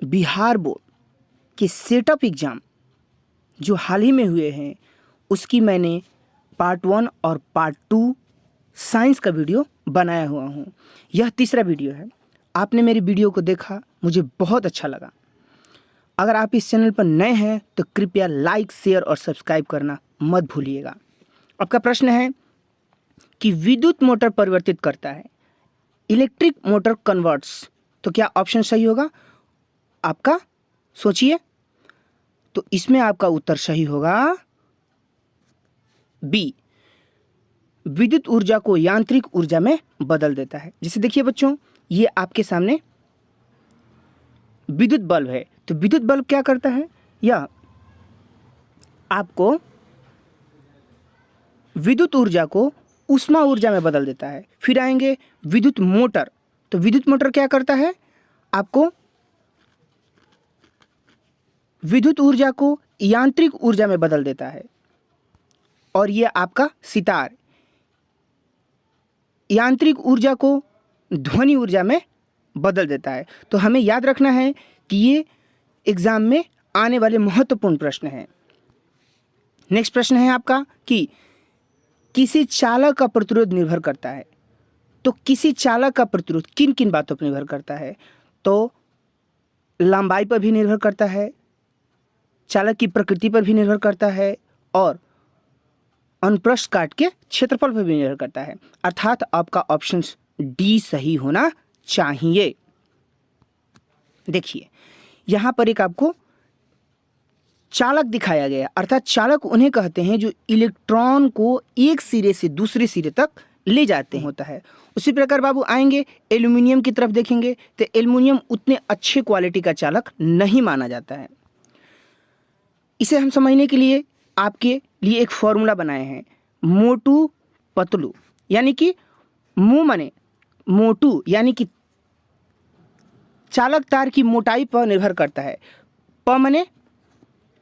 Bihar board के setup exam जो हाल ही में हुए हैं उसकी मैंने पार्ट 1 और पार्ट 2 साइंस का वीडियो बनाया हुआ हूँ। यह तीसरा वीडियो है। आपने मेरी वीडियो को देखा, मुझे बहुत अच्छा लगा। अगर आप इस चैनल पर नए हैं तो कृपया लाइक, शेयर और सब्सक्राइब करना मत भूलिएगा। आपका प्रश्न है कि विद्युत मोटर परिवर्तित करता है, इलेक्ट्रिक मोटर कन्वर्ट्स, तो क्या ऑप्शन सही होगा आपका? सोचिए। तो इसमें आपका उत्तर सही होगा बी, विद्युत ऊर्जा को यांत्रिक ऊर्जा में बदल देता है। जैसे देखिए बच्चों, ये आपके सामने विद्युत बल्ब है, तो विद्युत बल्ब क्या करता है? यह आपको विद्युत ऊर्जा को ऊष्मा ऊर्जा में बदल देता है। फिर आएंगे विद्युत मोटर, तो विद्युत मोटर क्या करता है? आपको विद्युत ऊर्जा को यांत्रिक ऊर्जा में बदल देता है। और ये आपका सितार यांत्रिक ऊर्जा को ध्वनि ऊर्जा में बदल देता है। तो हमें याद रखना है कि ये एग्जाम में आने वाले महत्वपूर्ण प्रश्न हैं। नेक्स्ट प्रश्न है आपका कि किसी चालक का प्रतिरोध निर्भर करता है। तो किसी चालक का प्रतिरोध किन किन बातों पर निर्भर करता है? तो लंबाई पर भी निर्भर करता है, चालक की प्रकृति पर भी निर्भर करता है और अनुप्रस्थ काट के क्षेत्रफल पर भी निर्भर करता है। अर्थात आपका ऑप्शन डी सही होना चाहिए। देखिए, यहां पर एक आपको चालक दिखाया गया, अर्थात चालक उन्हें कहते हैं जो इलेक्ट्रॉन को एक सिरे से दूसरे सिरे तक ले जाते होता है। उसी प्रकार बाबू आएंगे एल्यूमिनियम की तरफ देखेंगे तो एल्यूमिनियम उतने अच्छे क्वालिटी का चालक नहीं माना जाता है। इसे हम समझने के लिए आपके लिए एक फॉर्मूला बनाए हैं, मोटू पतलू, यानी कि मु माने मोटू यानी कि चालक तार की मोटाई पर निर्भर करता है, प माने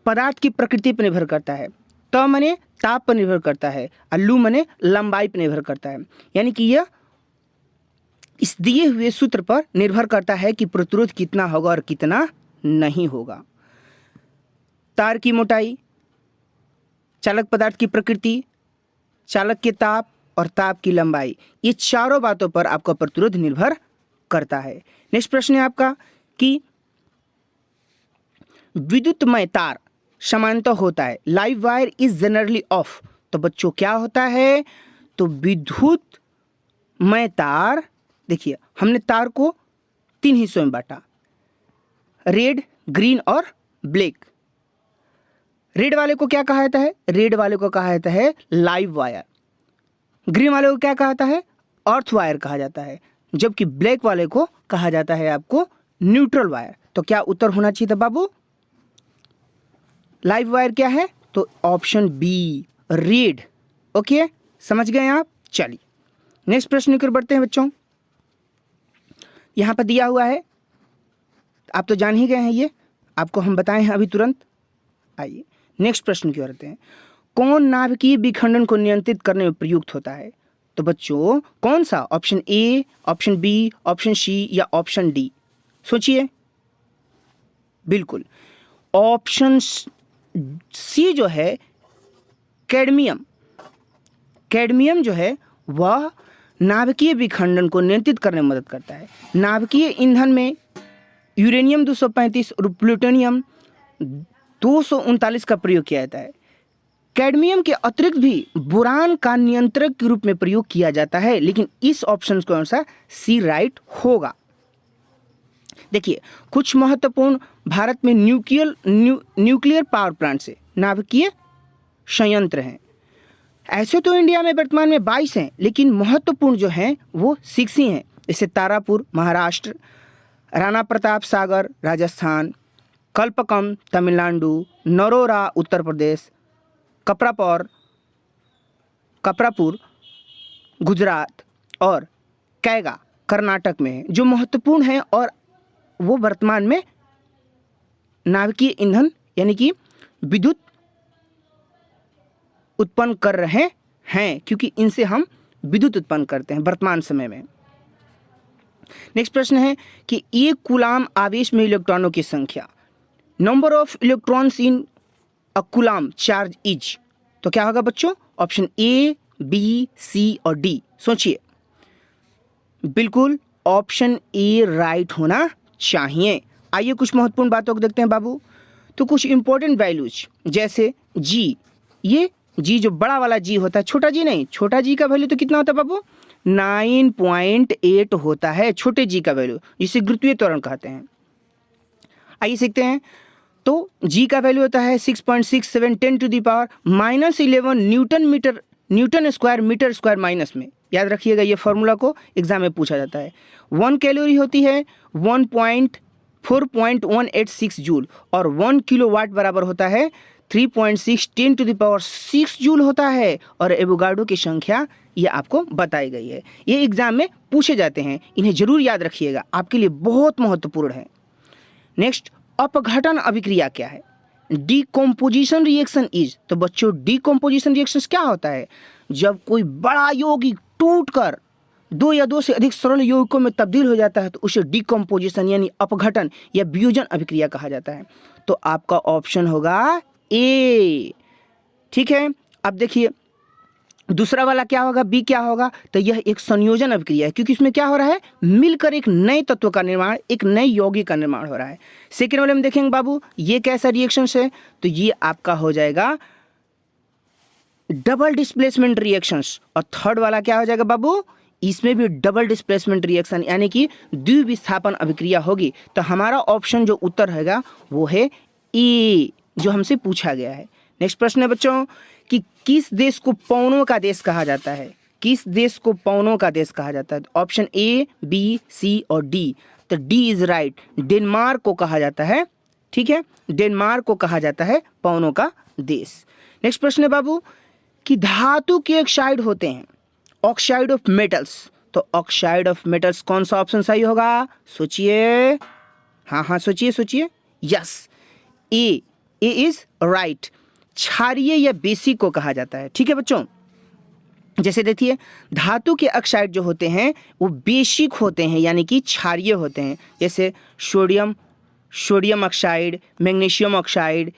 पदार्थ की प्रकृति पर निर्भर करता है, त माने ताप पर निर्भर करता है और लू माने लंबाई पर निर्भर करता है। यानी कि यह इस दिए हुए सूत्र पर निर्भर करता है कि प्रतिरोध कितना होगा और कितना नहीं होगा। तार की मोटाई, चालक पदार्थ की प्रकृति, चालक के ताप और ताप की लंबाई, ये चारों बातों पर आपका प्रतिरोध निर्भर करता है। नेक्स्ट प्रश्न है आपका कि विद्युतमय तार सामान्यतः होता है, live wire is generally of. तो बच्चों क्या होता है? तो विद्युतमय तार, देखिए हमने तार को 3 हिस्सों में बांटा, रेड, ग्रीन और ब्लैक। रेड वाले को क्या कहा जाता है? रेड वाले को कहा जाता है लाइव वायर। ग्रीन वाले को क्या कहा जाता है? अर्थ वायर कहा जाता है। जबकि ब्लैक वाले को कहा जाता है आपको न्यूट्रल वायर। तो क्या उत्तर होना चाहिए था बाबू? लाइव वायर क्या है? तो ऑप्शन बी, रेड। ओके, समझ गए आप? चलिए नेक्स्ट प्रश्न की ओर बढ़ते हैं बच्चों। यहां पर दिया हुआ है, आप तो जान ही गए हैं, ये आपको हम बताए हैं अभी तुरंत। आइए नेक्स्ट प्रश्न की ओर आते हैं। कौन नाभिकीय विखंडन को नियंत्रित करने में प्रयुक्त होता है? तो बच्चों कौन सा? Option A, option B, option C या ऑप्शन डी? सोचिए। बिल्कुल ऑप्शन सी जो है कैडमियम। कैडमियम जो है वह नाभिकीय विखंडन को नियंत्रित करने में मदद करता है। नाभिकीय ईंधन में यूरेनियम 235 और प्लूटोनियम 239 का प्रयोग किया जाता है। कैडमियम के अतिरिक्त भी बोरान का नियंत्रक के रूप में प्रयोग किया जाता है, लेकिन इस ऑप्शन के अनुसार सी राइट होगा। देखिए कुछ महत्वपूर्ण भारत में न्यूक्लियर पावर प्लांट से नाभिकीय संयंत्र हैं। ऐसे तो इंडिया में वर्तमान में 22 हैं, लेकिन महत्वपूर्ण जो हैं वो 6 ही हैं। जैसे तारापुर महाराष्ट्र, राणा प्रताप सागर राजस्थान, कल्पकम तमिलनाडु, नरोरा उत्तर प्रदेश, कपरापुर गुजरात और कैगा कर्नाटक में है, जो महत्वपूर्ण है और वो वर्तमान में नाभिकीय ईंधन यानी कि विद्युत उत्पन्न कर रहे हैं, क्योंकि इनसे हम विद्युत उत्पन्न करते हैं वर्तमान समय में। नेक्स्ट प्रश्न है कि एक कूलाम आवेश में इलेक्ट्रॉनों की संख्या, number of electrons in a coulomb charge is, तो क्या होगा बच्चों? ऑप्शन ए, बी, सी और डी। सोचिए, बिल्कुल ऑप्शन ए राइट होना चाहिए। आइए कुछ महत्वपूर्ण बातों को देखते हैं बाबू। तो कुछ इंपॉर्टेंट वैल्यूज जैसे जी, ये जी जो बड़ा वाला जी होता है, छोटा जी नहीं, छोटा जी का वैल्यू तो कितना होता है बाबू? 9.8 होता है छोटे जी का वैल्यू, जिसे गुरुत्वीय त्वरण कहते हैं। आइए सीखते हैं। तो जी का वैल्यू होता है 6.67 10⁻⁻11 newton square metre square minus में। याद रखिएगा, ये फॉर्मूला को एग्जाम में पूछा जाता है। 1 कैलोरी होती है 4.186 जूल, और 1 किलोवाट बराबर होता है 3.6 10⁻6 जूल होता है। और एवोगाड्रो की संख्या ये आपको बताई गई है। ये एग्जाम में पूछे जाते हैं, इन्हें जरूर याद रखिएगा, आपके लिए बहुत महत्वपूर्ण है। नेक्स्ट, अपघटन अभिक्रिया क्या है? डीकम्पोजिशन रिएक्शन इज, तो बच्चों डीकम्पोजिशन रिएक्शन क्या होता है? जब कोई बड़ा यौगिक टूटकर 2 या 2 से अधिक सरल यौगिकों में तब्दील हो जाता है तो उसे डीकम्पोजिशन यानी अपघटन या वियोजन अभिक्रिया कहा जाता है। तो आपका ऑप्शन होगा ए। ठीक है, अब देखिए दूसरा वाला क्या होगा, बी क्या होगा? तो यह एक संयोजन अभिक्रिया है, क्योंकि इसमें क्या हो रहा है? मिलकर एक नए तत्व का निर्माण, एक नए यौगिक का निर्माण हो रहा है। सेकेंड वाले में देखेंगे बाबू, ये कैसा रिएक्शन है? तो ये आपका हो जाएगा डबल डिस्प्लेसमेंट रिएक्शंस। और थर्ड वाला क्या हो जाएगा बाबू? इसमें भी डबल डिस्प्लेसमेंट रिएक्शन यानी कि द्विविस्थापन अभिक्रिया होगी। तो हमारा ऑप्शन जो उत्तर रहेगा वो है ए, जो हमसे पूछा गया है। नेक्स्ट प्रश्न है बच्चों कि किस देश को पौनों का देश कहा जाता है? किस देश को पौनों का देश कहा जाता है? ऑप्शन ए, बी, सी और डी। तो डी इज राइट, डेनमार्क को कहा जाता है। ठीक है, डेनमार्क को कहा जाता है पौनों का देश। नेक्स्ट प्रश्न है बाबू कि धातु के ऑक्साइड होते हैं, ऑक्साइड ऑफ मेटल्स। तो ऑक्साइड ऑफ मेटल्स कौन सा ऑप्शन सही होगा? सोचिए, हाँ सोचिए सोचिए। Yes, A is right. क्षारीय या बेसिक को कहा जाता है। ठीक है बच्चों, जैसे देखिए धातु के ऑक्साइड जो होते हैं वो बेसिक होते हैं यानी कि क्षारीय होते हैं, जैसे sodium oxide, magnesium oxide,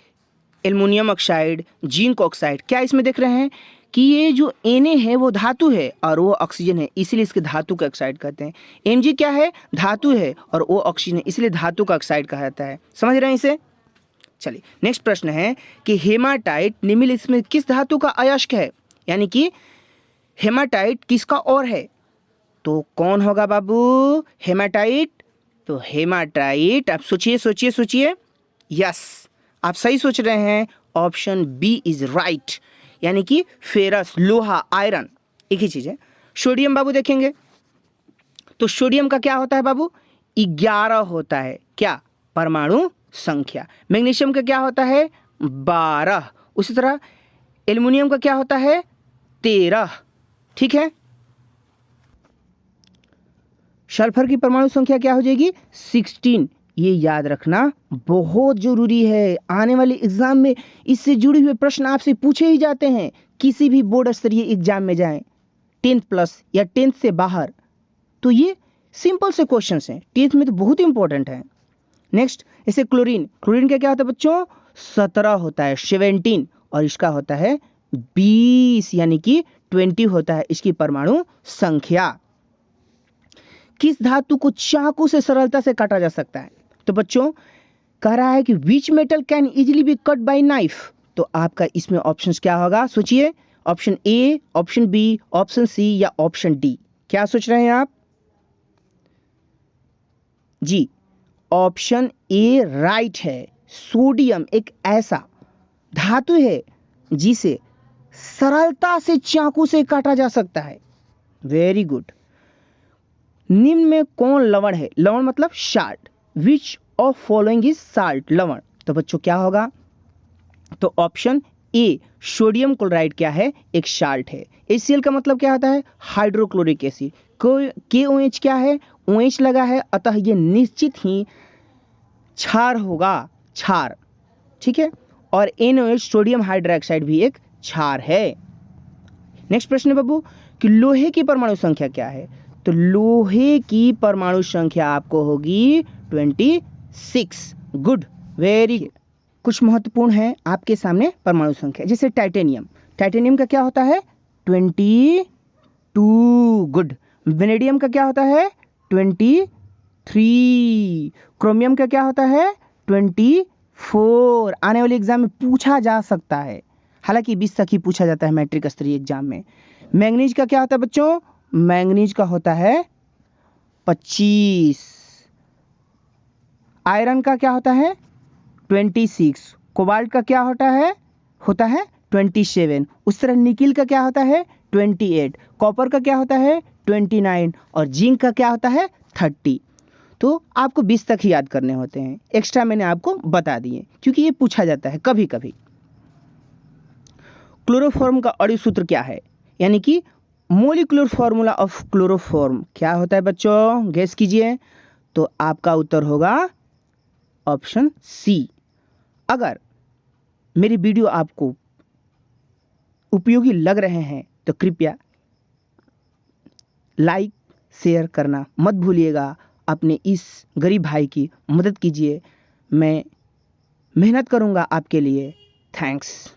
aluminium oxide, zinc oxide. क्या इसमें देख रहे हैं कि ये जो Na है वो धातु है और वो ऑक्सीजन है, इसलिए इसके धातु का ऑक्साइड कहते हैं। Mg क्या है? धातु है और वो ऑक्सीजन है, इसलिए धातु का ऑक्साइड कहा जाता है। समझ रहे हैं इसे? चलिए नेक्स्ट प्रश्न है कि हेमाटाइट निम्नलिखित में किस धातु का अयस्क है? यानी कि हेमाटाइट किसका और है? तो कौन होगा बाबू हेमाटाइट? तो हेमाटाइट, आप सोचिए सोचिए सोचिए। यस, आप सही सोच रहे हैं, ऑप्शन बी इज राइट, यानी कि फेरस, लोहा, आयरन एक ही चीज है। सोडियम बाबू देखेंगे तो सोडियम का क्या होता है बाबू? 11 होता है, क्या? परमाणु संख्या। मैग्नीशियम का क्या होता है? 12। उसी तरह एल्युमिनियम का क्या होता है? 13। ठीक है, सल्फर की परमाणु संख्या क्या हो जाएगी? 16। ये याद रखना बहुत जरूरी है, आने वाले एग्जाम में इससे जुड़े हुए प्रश्न आपसे पूछे ही जाते हैं। किसी भी बोर्ड स्तरीय एग्जाम में जाएं, 10th प्लस या 10th से बाहर, तो ये सिंपल से क्वेश्चंस हैं, 10th में तो बहुत इंपॉर्टेंट है। नेक्स्ट, ऐसे क्लोरीन का क्या होता है बच्चों? 17 होता है, 17, और इसका होता है 20 यानी कि 20 होता है इसकी परमाणु संख्या। किस धातु को चाकू से सरलता से काटा जा सकता है? तो बच्चों कह रहा है कि which metal can easily be cut by knife. तो आपका इसमें ऑप्शंस क्या होगा? सोचिए, option A, option B, option C या ऑप्शन डी। क्या सोच रहे हैं आप? जी, ऑप्शन ए राइट है। सोडियम एक ऐसा धातु है जिसे सरलता से चाकू से काटा जा सकता है। Very good. निम्न में कौन लवण है? लवण मतलब salt. Which of following is salt? लवण। तो बच्चों क्या होगा? तो ऑप्शन ए सोडियम क्लोराइड क्या है? एक साल्ट है। HCl का मतलब क्या होता है? Hydrochloric acid. KOH क्या है? OH लगा है, अतः ये निश्चित ही क्षार होगा, क्षार। ठीक है, और NOH सोडियम हाइड्रोक्साइड भी एक क्षार है। नेक्स्ट प्रश्न है बाबू कि लोहे की परमाणु संख्या क्या है? तो लोहे की परमाणु संख्या आपको होगी 26। Good, very good. कुछ महत्वपूर्ण है आपके सामने परमाणु संख्या, जैसे टाइटेनियम। टाइटेनियम का क्या होता है? 22। गुड। वेनेडियम का क्या होता है? 23। क्रोमियम का क्या होता है? 24। आने वाले एग्जाम में पूछा जा सकता है, हालांकि 20 तक ही पूछा जाता है मैट्रिक स्तरीय एग्जाम में। मैंगनीज का क्या होता है बच्चों? मैंगनीज का होता है 25। आयरन का क्या होता है? 26। कोबाल्ट का क्या होता है? 27। उस तरह निकिल का क्या होता है? 28। कॉपर का क्या होता है? 29। और जिंक का क्या होता है? 30। तो आपको 20 तक ही याद करने होते हैं, एक्स्ट्रा मैंने आपको बता दिए क्योंकि ये पूछा जाता है कभी कभी। क्लोरोफॉर्म का अणु सूत्र क्या है, यानी कि मोलिकुलर फॉर्मूला ऑफ क्लोरोफॉर्म क्या होता है बच्चों? गेस कीजिए। तो आपका उत्तर होगा ऑप्शन सी। अगर मेरी वीडियो आपको उपयोगी लग रहे हैं तो कृपया लाइक शेयर करना मत भूलिएगा। अपने इस गरीब भाई की मदद कीजिए, मैं मेहनत करूंगा आपके लिए। थैंक्स।